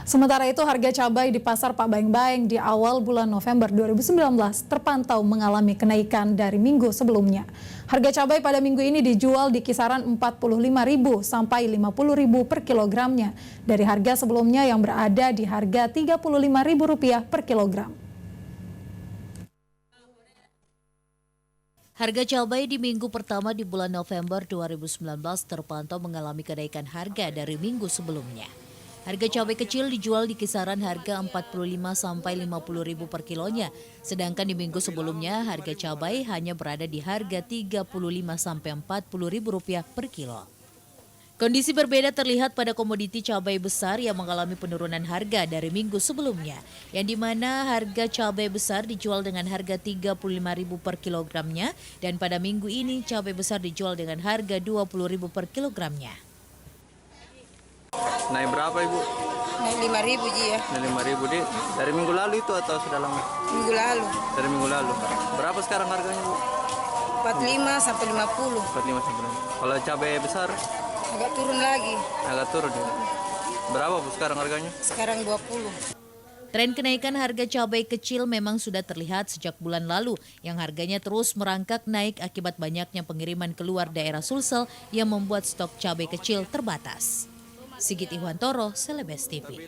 Sementara itu, harga cabai di pasar Pak Baeng-Baeng di awal bulan November 2019 terpantau mengalami kenaikan dari minggu sebelumnya. Harga cabai pada minggu ini dijual di kisaran Rp45.000 sampai Rp50.000 per kilogramnya, dari harga sebelumnya yang berada di harga Rp35.000 per kilogram. Harga cabai di minggu pertama di bulan November 2019 terpantau mengalami kenaikan harga dari minggu sebelumnya. Harga cabai kecil dijual di kisaran harga Rp45 sampai Rp50.000 per kilonya, sedangkan di minggu sebelumnya harga cabai hanya berada di harga Rp35 sampai Rp40.000 per kilo. Kondisi berbeda terlihat pada komoditi cabai besar yang mengalami penurunan harga dari minggu sebelumnya, yang di mana harga cabai besar dijual dengan harga Rp35.000 per kilogramnya, dan pada minggu ini cabai besar dijual dengan harga Rp20.000 per kilogramnya. Naik berapa Ibu? Naik 5.000 Ji ya. Naik 5.000 di dari minggu lalu itu atau sudah lama? Minggu lalu. Dari minggu lalu. Berapa sekarang harganya Bu? 45 sampai 50. 45 sampai 50. Kalau cabai besar? Agak turun lagi. Agak turun ya. Berapa Bu sekarang harganya? Sekarang 20. Tren kenaikan harga cabai kecil memang sudah terlihat sejak bulan lalu, yang harganya terus merangkak naik akibat banyaknya pengiriman keluar daerah Sulsel yang membuat stok cabai kecil terbatas. Sigit Ihwantoro, Celebes TV.